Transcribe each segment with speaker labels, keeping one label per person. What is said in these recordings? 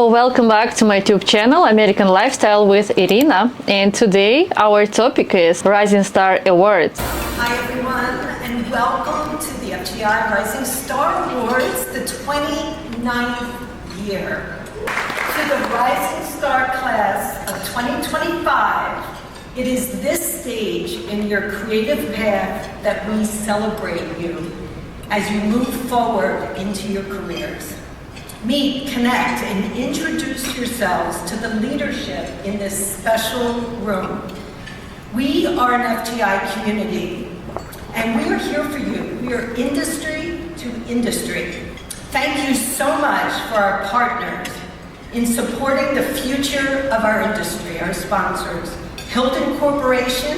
Speaker 1: welcome back to my YouTube channel, American Lifestyle with Irina. And today our topic is Rising Star Awards.
Speaker 2: Hi everyone, and welcome to the FTI Rising Star Awards, the 29th year. To the Rising Star class of 2025, it is this stage in your creative path that we celebrate you as you move forward into your careers. Meet, connect, and introduce yourselves to the leadership in this special room. We are an FTI community, and we are here for you. We are industry to industry. Thank you so much for our partners in supporting the future of our industry, our sponsors, Hilldun Corporation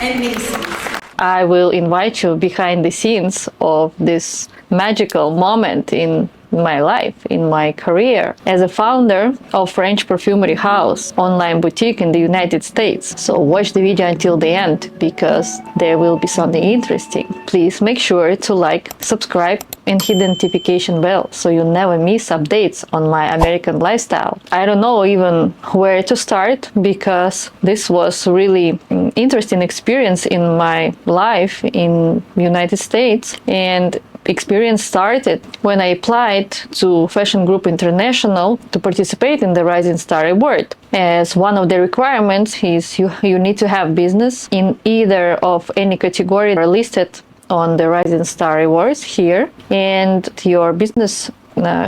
Speaker 2: and Macy's.
Speaker 1: I will invite you behind the scenes of this magical moment in my life, in my career, as a founder of French perfumery house online boutique in the United States. So watch the video until the end because there will be something interesting. Please make sure to like, subscribe, and hit the notification bell so you never miss updates on my American lifestyle. I don't know even where to start because this was really an interesting experience in my life in United States, and experience started when I applied to Fashion Group International to participate in the Rising Star Award. As one of the requirements is you need to have business in either of any category are listed on the Rising Star Awards here, and your business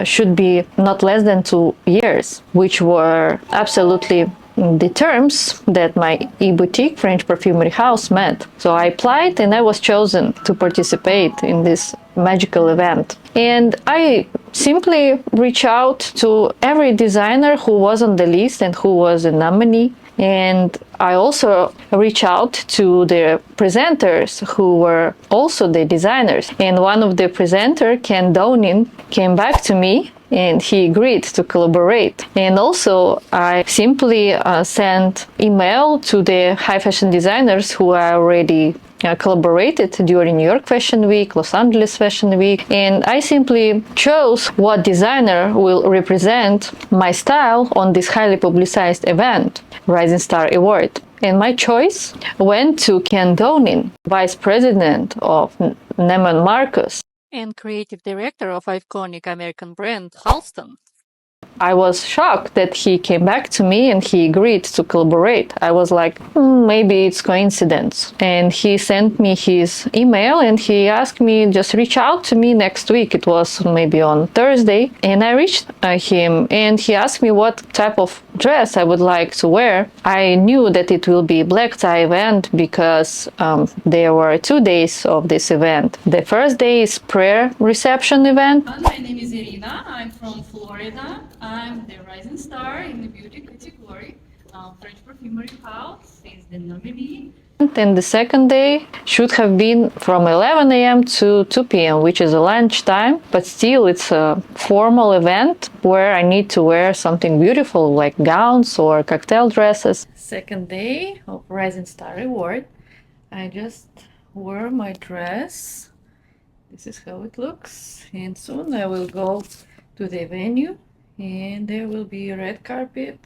Speaker 1: should be not less than 2 years, which were absolutely the terms that my e-boutique French perfumery house met. So I applied and I was chosen to participate in this magical event. And I simply reached out to every designer who was on the list and who was a nominee. And I also reached out to the presenters who were also the designers. And one of the presenters, Ken Downing, came back to me and he agreed to collaborate. And also I simply sent email to the high fashion designers who are already collaborated during New York Fashion Week, Los Angeles Fashion Week, and I simply chose what designer will represent my style on this highly publicized event, Rising Star Award. And my choice went to Ken Downing, Vice President of Neiman Marcus and Creative Director of iconic American brand Halston. I was shocked that he came back to me and he agreed to collaborate. I was like, maybe it's coincidence. And he sent me his email and he asked me just reach out to me next week. It was maybe on Thursday. And I reached him and he asked me what type of dress I would like to wear. I knew that it will be a black tie event because there were 2 days of this event. The first day is prayer reception event.
Speaker 3: My name is Irina. I'm from Florida. I'm the Rising Star in the beauty category. French perfumery house is the nominee.
Speaker 1: And the second day should have been from 11 a.m. to 2 p.m., which is a lunch time, but still it's a formal event where I need to wear something beautiful like gowns or cocktail dresses. Second day of Rising Star Award, I just wore my dress. This is how it looks, and soon I will go to the venue and there will be a red carpet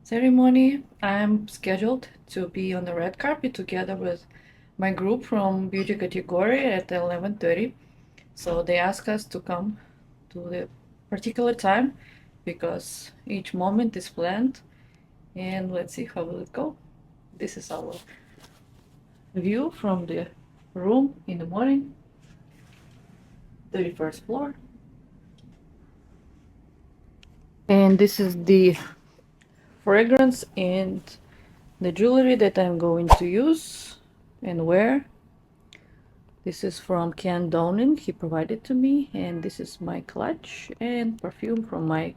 Speaker 1: ceremony. I'm scheduled to be on the red carpet together with my group from beauty category at 11:30. So they asked us to come to the particular time because each moment is planned, and let's see how will it go. This is our view from the room in the morning, 31st floor. And this is the fragrance and the jewelry that I'm going to use and wear. This is from Ken Downing, he provided to me, and this is my clutch and perfume from my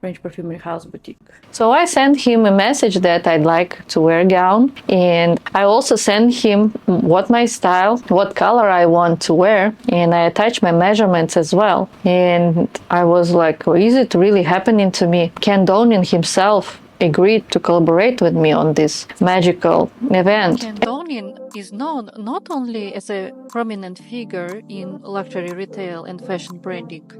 Speaker 1: French perfumery house boutique. So I sent him a message that I'd like to wear a gown, and I also sent him what my style, what color I want to wear, and I attached my measurements as well. And I was like, is it really happening to me? Ken Downing himself agreed to collaborate with me on this magical event.
Speaker 3: Ken Downing is known not only as a prominent figure in luxury retail and fashion branding,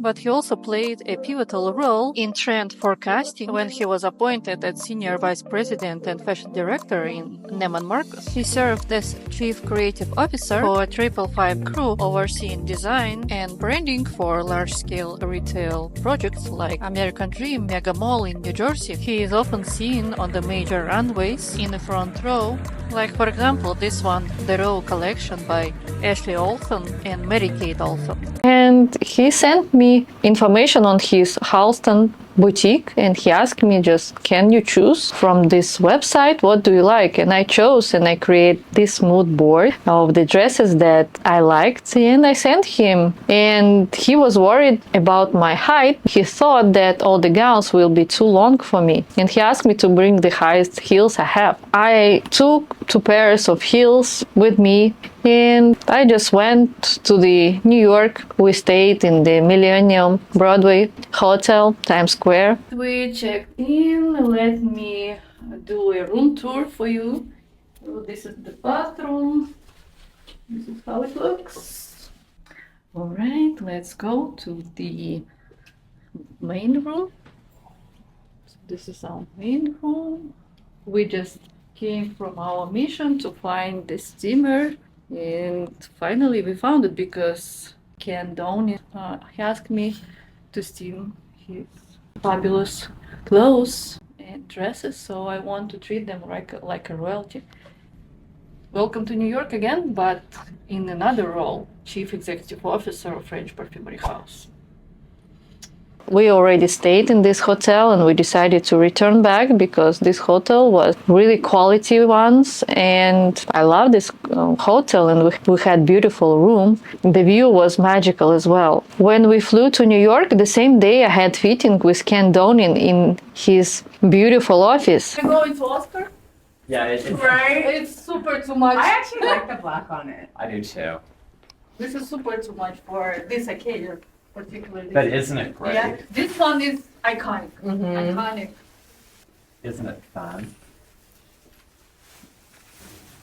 Speaker 1: but he also played a pivotal role in trend forecasting when he was appointed as Senior Vice President and Fashion Director in Neiman Marcus. He served as Chief Creative Officer for a 555 crew, overseeing design and branding for large-scale retail projects like American Dream Mega Mall in New Jersey. He is often seen on the major runways in the front row, like for example this one, the Row collection by Ashley Olsen and Mary-Kate Olsen. And he sent me information on his Halston boutique, and he asked me just, can you choose from this website, what do you like? And I chose, and I create this mood board of the dresses that I liked, and I sent him. And he was worried about my height. He thought that all the gowns will be too long for me, and he asked me to bring the highest heels I have. I took 2 pairs of heels with me, and I just went to the New York. We stayed in the Millennium Broadway Hotel, Times Square. We checked in. Let me do a room tour for you. So this is the bathroom. This is how it looks. All right, let's go to the main room. So this is our main room. We just came from our mission to find the steamer. And finally we found it because Ken Downey he asked me to steam his fabulous clothes and dresses, so I want to treat them like a royalty. Welcome to New York again, but in another role, Chief Executive Officer of French Perfumery House. We already stayed in this hotel, and we decided to return back because this hotel was really quality ones, and I love this hotel, and we had beautiful room. The view was magical as well. When we flew to New York, the same day I had fitting with Ken Donin in his beautiful office.
Speaker 3: You're going to Oscar?
Speaker 4: Yeah, it's
Speaker 3: Right? It's super too much.
Speaker 5: I actually like the black on it.
Speaker 4: I do too.
Speaker 3: This is super too much for this occasion, particularly.
Speaker 4: But isn't it great?
Speaker 3: Yeah, this one is iconic.
Speaker 5: Mm-hmm.
Speaker 3: Iconic.
Speaker 4: Isn't it fun?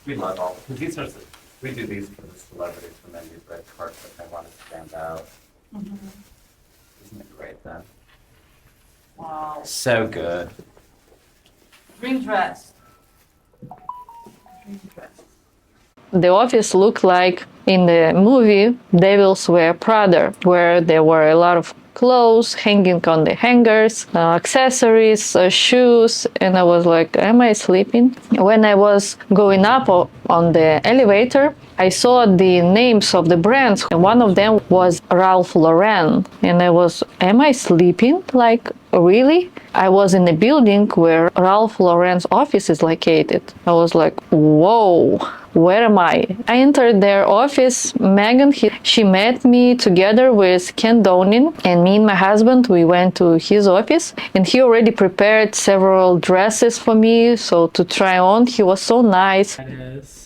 Speaker 4: We love all because these are we do these for the celebrities when they use red carpet. They want to stand out. Isn't it great then?
Speaker 3: Wow.
Speaker 4: So good.
Speaker 3: Green dress. Green dress.
Speaker 1: The office looked like in the movie Devils Wear Prada, where there were a lot of clothes hanging on the hangers, accessories, shoes, and I was like, am I sleeping? When I was going up on the elevator, I saw the names of the brands, and one of them was Ralph Lauren, and I was, am I sleeping? Like, really? I was in a building where Ralph Lauren's office is located. I was like, whoa, where am I? I entered their office. Megan, she met me together with Ken Donin, and me and my husband, we went to his office, and he already prepared several dresses for me, so to try on. He was so nice.
Speaker 5: It is.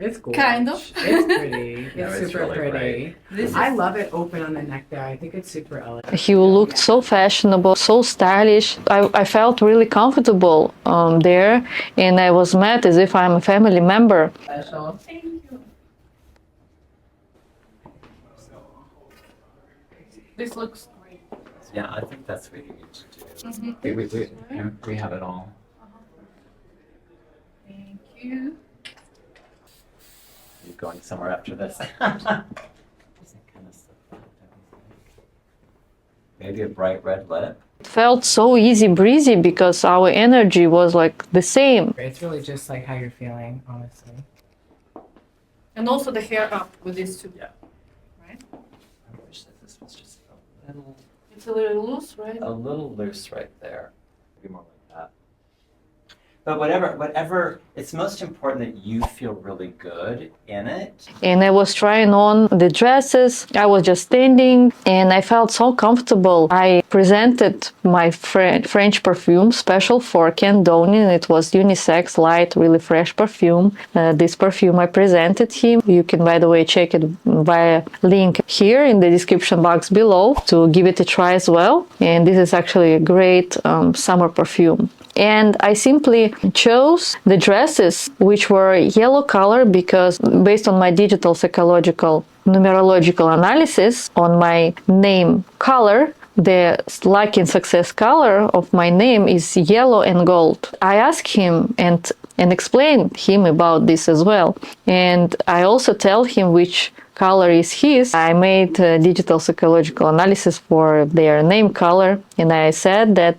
Speaker 5: It's gorgeous.
Speaker 3: Kind of.
Speaker 5: It's pretty.
Speaker 4: No,
Speaker 5: It's
Speaker 4: it's
Speaker 5: super
Speaker 4: really
Speaker 5: pretty.
Speaker 3: This
Speaker 5: I
Speaker 3: is-
Speaker 5: love it open on the neck there. I think it's super elegant.
Speaker 1: He looked so fashionable, so stylish. I felt really comfortable there, and I was met as if I'm a family member.
Speaker 5: Special.
Speaker 3: Thank you. This looks great.
Speaker 4: Yeah, I think that's what you need to do. We have it all.
Speaker 3: Thank you.
Speaker 4: Are you going somewhere after this? Kind of stuff. Maybe a bright red lip.
Speaker 1: It felt so easy breezy because our energy was like the same.
Speaker 5: It's really just like how you're feeling, honestly.
Speaker 3: And also the hair up with this too.
Speaker 4: Yeah.
Speaker 3: Right?
Speaker 4: I wish that this was just
Speaker 3: It's a little loose, right?
Speaker 4: a little loose right there. Maybe more like that. But whatever, it's most important that you feel really good in it.
Speaker 1: And I was trying on the dresses. I was just standing and I felt so comfortable. I presented my French perfume special for Ken Donin. It was unisex, light, really fresh perfume. This perfume I presented him. You can, by the way, check it via link here in the description box below to give it a try as well. And this is actually a great summer perfume. And I simply chose the dresses which were yellow color because based on my digital psychological numerological analysis on my name color, the luck and success color of my name is yellow and gold. I asked him and explained him about this as well. And I also tell him which color is his. I made a digital psychological analysis for their name color, and I said that,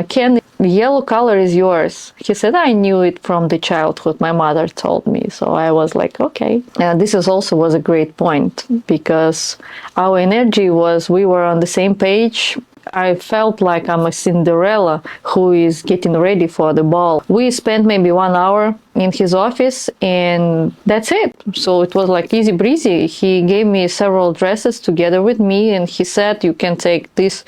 Speaker 1: Ken, yellow color is yours. He said, I knew it from the childhood. My mother told me. So I was like, okay. This is also was a great point because our energy was, we were on the same page. I felt like I'm a Cinderella who is getting ready for the ball. We spent maybe 1 hour in his office and that's it. So it was like easy breezy. He gave me several dresses together with me and he said, you can take these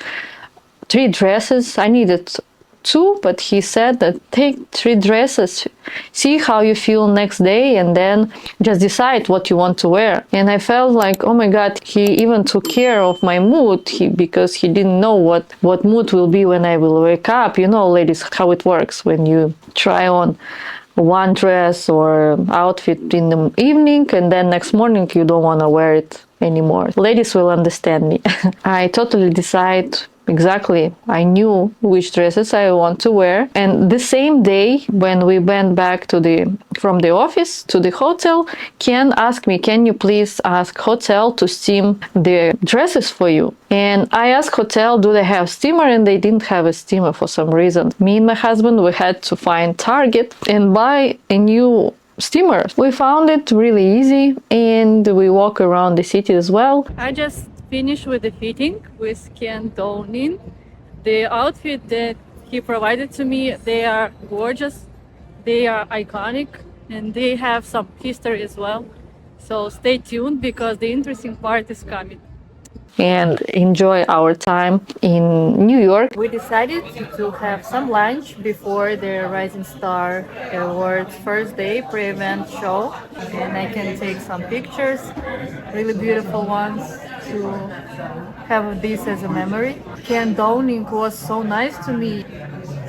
Speaker 1: 3 dresses. I needed 2, but he said that take 3 dresses, see how you feel next day, and then just decide what you want to wear. And I felt like, oh my God, he even took care of my mood because he didn't know what mood will be when I will wake up. You know, ladies, how it works when you try on one dress or outfit in the evening and then next morning you don't want to wear it anymore. Ladies will understand me. I totally decide exactly. I knew which dresses I want to wear. And the same day when we went back from the office to the hotel, Ken asked me, can you please ask hotel to steam the dresses for you? And I asked hotel, do they have steamer? And they didn't have a steamer for some reason. Me and my husband, we had to find Target and buy a new steamer. We found it really easy and we walk around the city as well. I just finished with the fitting with Ken Downing. The outfit that he provided to me, they are gorgeous, they are iconic, and they have some history as well. So stay tuned because the interesting part is coming. And enjoy our time in New York. We decided to have some lunch before the Rising Star Awards first day pre-event show, and I can take some pictures, really beautiful ones, to have this as a memory. Ken Downing was so nice to me.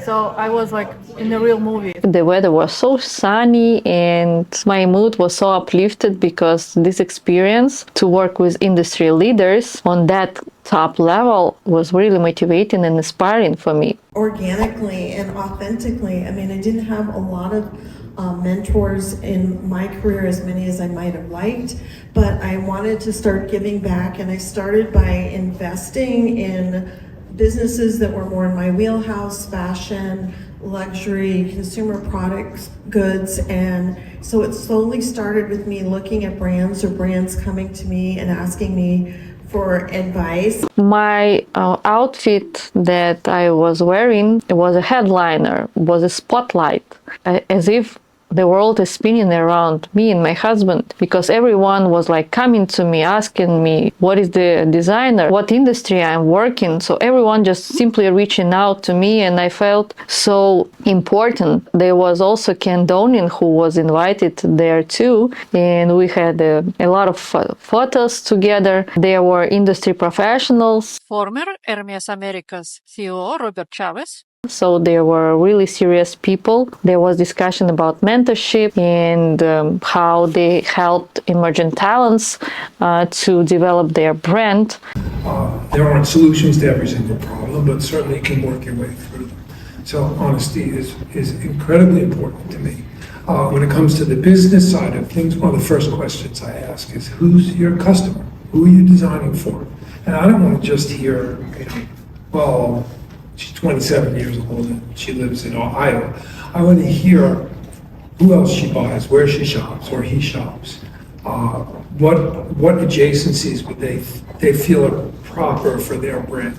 Speaker 1: So I was like in a real movie. The weather was so sunny and my mood was so uplifted because this experience to work with industry leaders on that top level was really motivating and inspiring for me.
Speaker 6: Organically and authentically. I mean, I didn't have a lot of mentors in my career, as many as I might have liked, but I wanted to start giving back, and I started by investing in businesses that were more in my wheelhouse: fashion, luxury, consumer products, goods. And so it slowly started with me looking at brands or brands coming to me and asking me for advice. My outfit that I was wearing was a headliner, was a spotlight, as if the world is spinning around me and my husband, because everyone was like coming to me, asking me what is the designer, what industry I'm working. So everyone just simply reaching out to me, and I felt so important. There was also Ken Downing who was invited there too, and we had a lot of photos together. There were industry professionals. Former Hermes Americas CEO Robert Chavez. So there were really serious people. There was discussion about mentorship and how they helped emerging talents to develop their brand.
Speaker 7: There aren't solutions to every single problem, but certainly you can work your way through them. So honesty is incredibly important to me. When it comes to the business side of things, one of the first questions I ask is, who's your customer? Who are you designing for? And I don't want to just hear, well, she's 27 years old and she lives in Ohio. I want to hear who else she buys, where she shops, or he shops. What adjacencies would they feel are proper for their brand?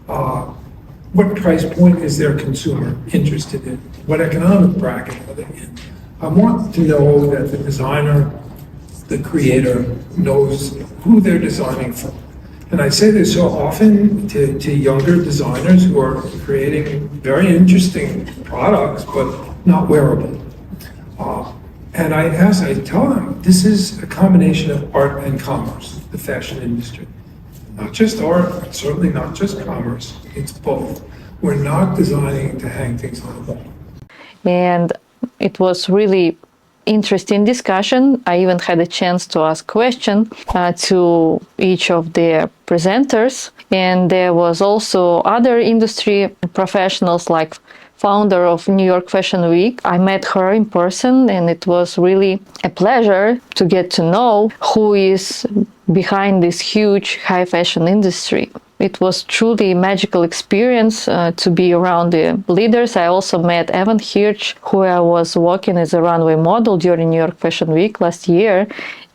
Speaker 7: What price point is their consumer interested in? What economic bracket are they in? I want to know that the designer, the creator, knows who they're designing for. And I say this so often to younger designers who are creating very interesting products, but not wearable. And I tell them, this is a combination of art and commerce, the fashion industry. Not just art, certainly not just commerce, it's both. We're not designing to hang things on the wall.
Speaker 1: And it was really interesting discussion. I even had a chance to ask questions to each of the presenters. And there was also other industry professionals like founder of New York Fashion Week. I met her in person, and it was really a pleasure to get to know who is behind this huge high fashion industry. It was truly a magical experience to be around the leaders. I also met Evan Hirsch, who I was working as a runway model during New York Fashion Week last year.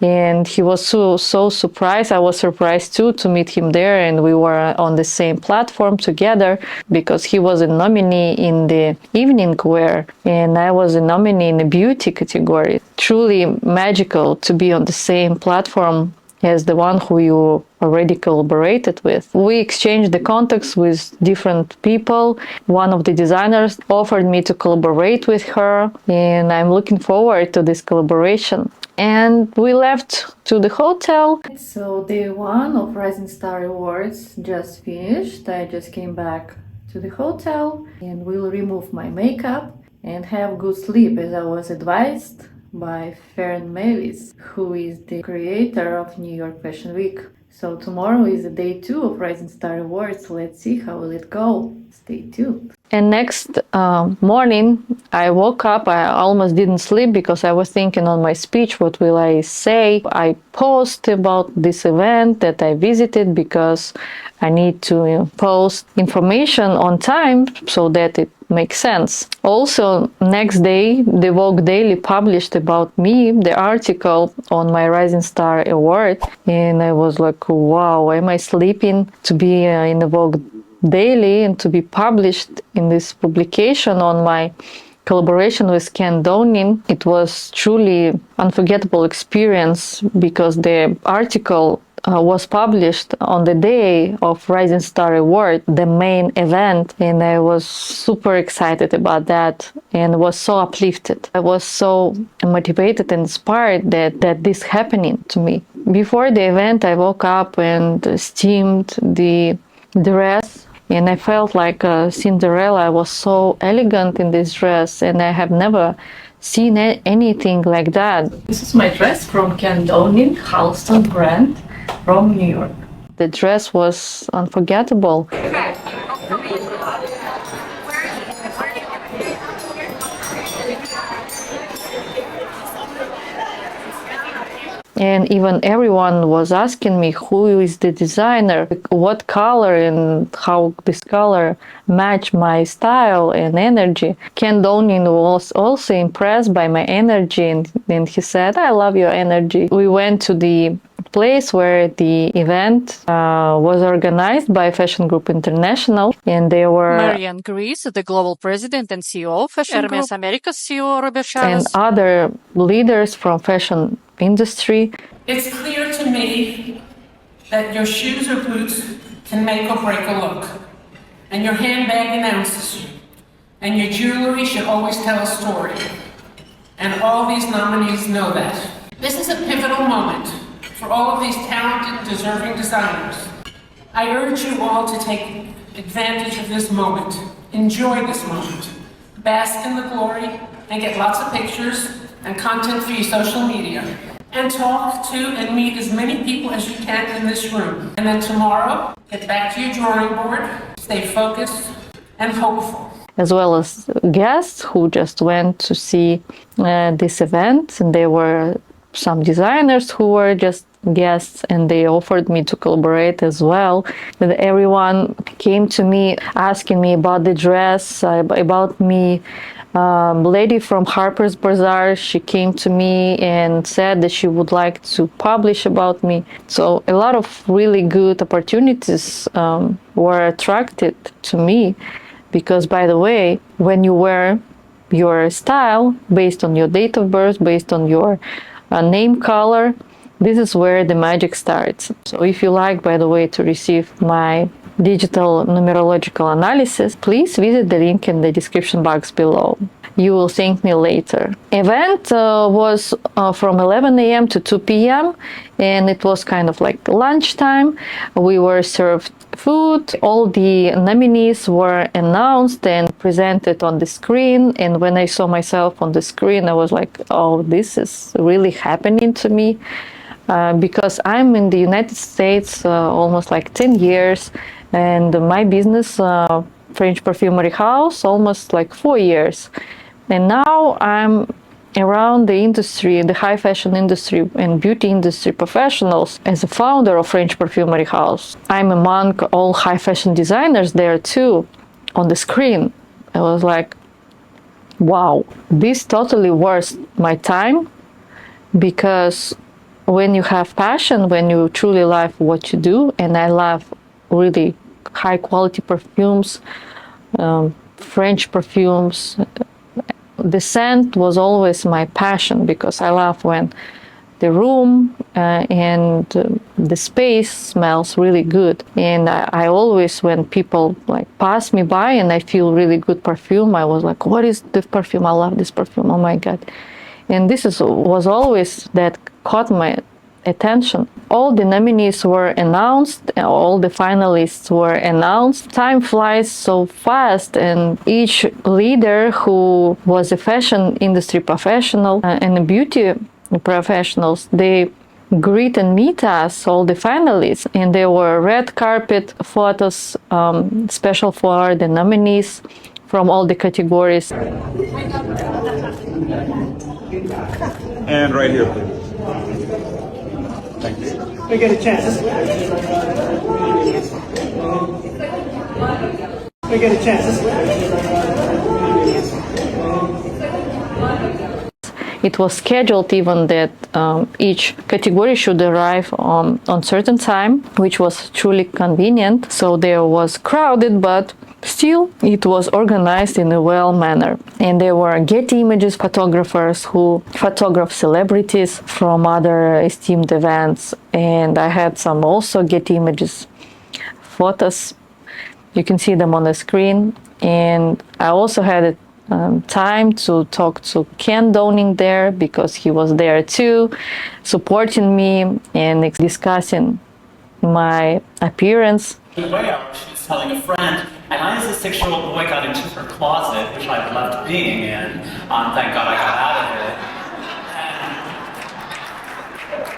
Speaker 1: And he was so surprised. I was surprised too to meet him there, and we were on the same platform together because he was a nominee in the evening wear and I was a nominee in the beauty category. Truly magical to be on the same platform as the one who you already collaborated with. We exchanged the contacts with different people. One of the designers offered me to collaborate with her, and I'm looking forward to this collaboration. And we left to the hotel. So day one of Rising Star Awards just finished. I just came back to the hotel and will remove my makeup and have good sleep as I was advised by Fern Mallis, who is the creator of New York Fashion Week. So tomorrow is the day 2 of Rising Star Awards. Let's see how will it go. Stay tuned. And next morning, I woke up. I almost didn't sleep because I was thinking on my speech, what will I say? I post about this event that I visited because I need to post information on time so that it makes sense. Also, next day, the Vogue Daily published about me, the article on my Rising Star Award. And I was like, wow, am I sleeping to be in the Vogue Daily and to be published in this publication on my collaboration with Ken Downing? It was truly unforgettable experience because the article was published on the day of Rising Star Award, the main event, and I was super excited about that and was so uplifted. I was so motivated and inspired that this happening to me. Before the event, I woke up and steamed the dress, and I felt like Cinderella. I was so elegant in this dress, and I have never seen anything like that. This is my dress from Ken Downing, Halston brand from New York. The dress was unforgettable. And even everyone was asking me who is the designer, what color and how this color match my style and energy. Ken Downing was also impressed by my energy, and he said, I love your energy. We went to the place where the event was organized by Fashion Group International, and they were
Speaker 8: Marianne Grease, the global president and CEO of Fashion Group, America's CEO Robert
Speaker 1: and
Speaker 8: Chavez,
Speaker 1: other leaders from fashion industry.
Speaker 9: It's clear to me that your shoes or boots can make or break a look, and your handbag announces you, and your jewelry should always tell a story. And all these nominees know that. This is a pivotal moment for all of these talented, deserving designers. I urge you all to take advantage of this moment. Enjoy this moment. Bask in the glory and get lots of pictures and content for your social media. And talk to and meet as many people as you can in this room. And then tomorrow, get back to your drawing board, stay focused and hopeful.
Speaker 1: As well as guests who just went to see this event. And there were some designers who were just guests, and they offered me to collaborate as well. But everyone came to me asking me about the dress, about me. Lady from Harper's Bazaar, she came to me and said that she would like to publish about me. So a lot of really good opportunities were attracted to me because, by the way, when you wear your style based on your date of birth, based on your name color, this is where the magic starts. So if you like, by the way, to receive my digital numerological analysis, please visit the link in the description box below. You will thank me later. Event was from 11 a.m. to 2 p.m. and it was kind of like lunchtime. We were served food. All the nominees were announced and presented on the screen. And when I saw myself on the screen, I was like, oh, this is really happening to me. Because I'm in the United States almost like 10 years, and my business, French Perfumery House, almost like 4 years. And now I'm around the industry, the high fashion industry and beauty industry professionals as a founder of French Perfumery House. I'm among all high fashion designers there too, on the screen. I was like, wow, this totally worth my time, because when you have passion, when you truly love what you do, and I love really high quality perfumes, French perfumes, the scent was always my passion, because I love when the room and the space smells really good. And I always, when people like pass me by and I feel really good perfume, I was like, what is this perfume? I love this perfume. Oh my God. And this was always that caught my attention. All the nominees were announced, all the finalists were announced. Time flies so fast, and each leader who was a fashion industry professional and a beauty professionals, they greet and meet us, all the finalists, and there were red carpet photos special for the nominees from all the categories.
Speaker 10: And right here, please. Thank you.
Speaker 11: We get a chance. We get a chance.
Speaker 1: It was scheduled even that each category should arrive on certain time, which was truly convenient. So there was crowded, but still it was organized in a well manner. And there were Getty Images photographers who photographed celebrities from other esteemed events. And I had some also Getty Images photos. You can see them on the screen. And I also had time to talk to Ken Downing there, because he was there too, supporting me and discussing my appearance.
Speaker 4: On the way out, she was telling a friend, and I, as a 6-year-old boy, got into her closet, which I loved being in. Thank God I got out of it.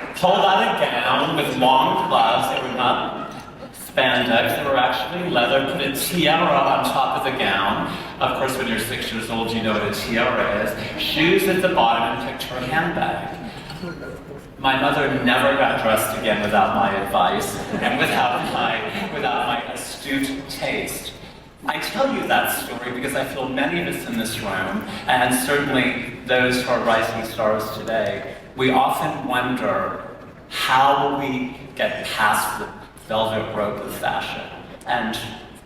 Speaker 4: And pulled out a gown with long gloves. They were not spandex, they were actually leather, put a tiara on top of the gown. Of course, when you're 6 years old, you know what a tiara is. Shoes at the bottom, and picked her handbag. My mother never got dressed again without my advice and without my astute taste. I tell you that story because I feel many of us in this room, and certainly those who are rising stars today, we often wonder how we get past the velvet rope of fashion. And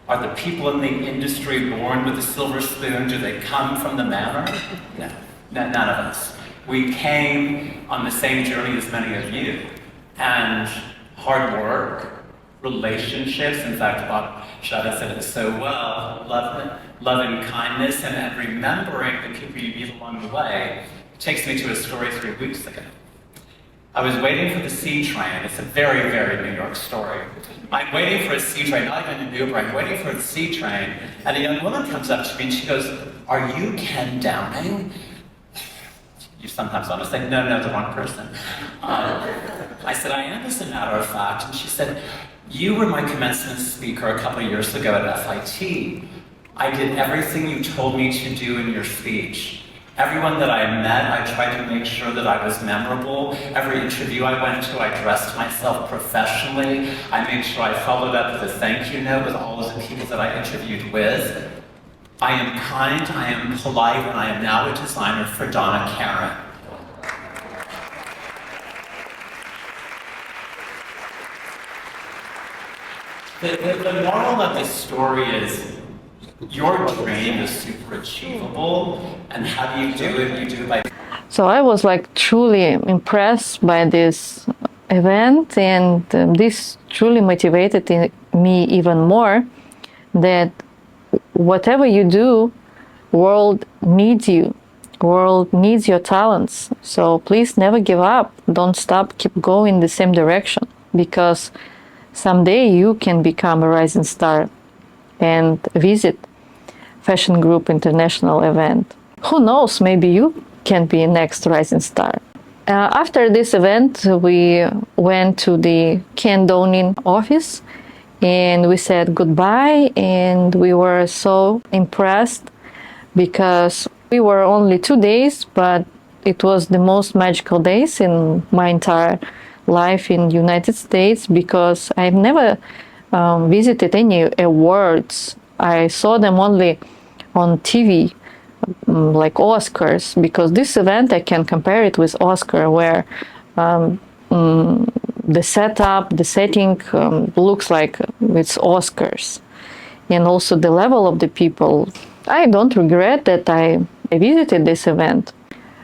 Speaker 4: are the people in the industry born with a silver spoon? Do they come from the manor? No, none of us. We came on the same journey as many of you. And hard work, relationships, in fact, Bob Shada said it so well, love and kindness, and remembering the people you meet along the way, takes me to a story 3 weeks ago. I was waiting for the C train. It's a very, very New York story. I'm waiting for a C train, not even an Uber, I'm waiting for the C train, and a young woman comes up to me and she goes, "Are you Ken Downing?" You sometimes want to say, no, the wrong person. I said, "I am, as a matter of fact." And she said, "You were my commencement speaker a couple of years ago at FIT. I did everything you told me to do in your speech. Everyone that I met, I tried to make sure that I was memorable. Every interview I went to, I dressed myself professionally. I made sure I followed up with a thank you note with all of the people that I interviewed with. I am kind, I am polite, and I am now a designer for Donna Karan." The moral of this story is, your dream is super achievable, and how do you do it? You do it by...
Speaker 1: So I was like truly impressed by this event, and this truly motivated me even more, that whatever you do, world needs you. World needs your talents. So please never give up. Don't stop. Keep going in the same direction, because someday you can become a rising star and visit Fashion Group International event. Who knows, maybe you can be next rising star. After this event, we went to the Ken Downing office and we said goodbye, and we were so impressed because we were only 2 days, but it was the most magical days in my entire life in United States, because I've never visited any awards. I saw them only on TV, like Oscars, because this event I can compare it with Oscar, where the setup, the setting looks like it's Oscars, and also the level of the people. I don't regret that I visited this event.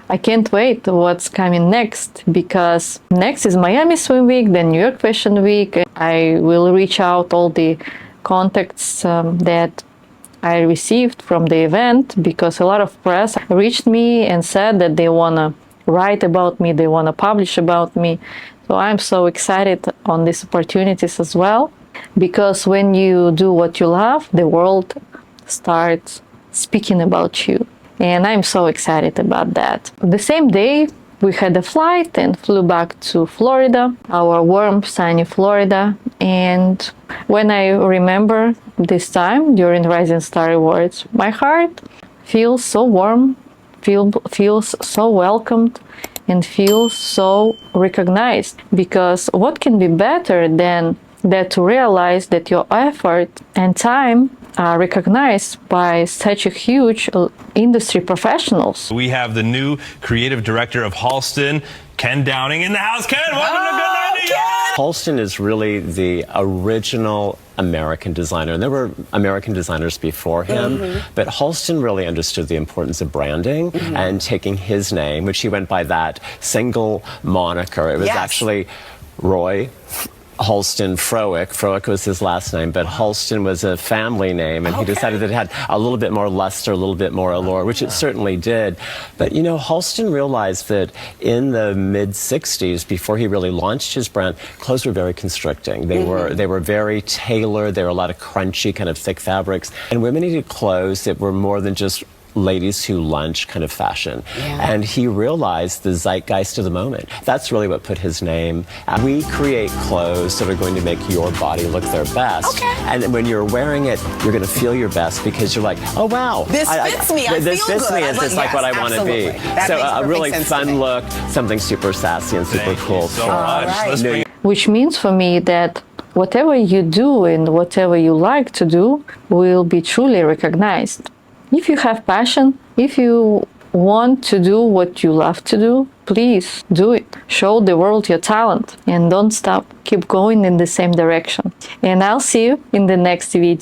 Speaker 1: I can't wait what's coming next, because next is Miami Swim Week, then New York Fashion Week. I will reach out all the contacts that I received from the event, because a lot of press reached me and said that they want to write about me, they want to publish about me. So I'm so excited on these opportunities as well, because when you do what you love, the world starts speaking about you. And I'm so excited about that. The same day, we had a flight and flew back to Florida, our warm, sunny Florida. And when I remember this time during Rising Star Awards, my heart feels so warm, feels so welcomed, and feels so recognized. Because what can be better than that, to realize that your effort and time are recognized by such a huge industry professionals.
Speaker 12: We have the new creative director of Halston, Ken Downing, in the house. Ken, welcome to Good Night New York!
Speaker 13: Halston is really the original American designer, and there were American designers before him, but Halston really understood the importance of branding and taking his name, which he went by that single moniker. It was actually Roy Halston Frowick. Frowick was his last name, but Halston was a family name, and he decided that it had a little bit more luster, a little bit more allure, which it certainly did. But you know, Halston realized that in the mid-60s, before he really launched his brand, clothes were very constricting. They were very tailored. There were a lot of crunchy, kind of thick fabrics, and women needed clothes that were more than just ladies who lunch kind of fashion. And he realized the zeitgeist of the moment. That's really what put his name. We create clothes that are going to make your body look their best. And when you're wearing it, you're going to feel your best, because you're like, oh wow,
Speaker 14: this fits me.
Speaker 13: This fits me. It's just like what I want to be. So a really fun look, something super sassy and super cool.
Speaker 12: So much.
Speaker 1: Which means for me that whatever you do and whatever you like to do will be truly recognized. If you have passion, if you want to do what you love to do, please do it. Show the world your talent and don't stop. Keep going in the same direction. And I'll see you in the next video.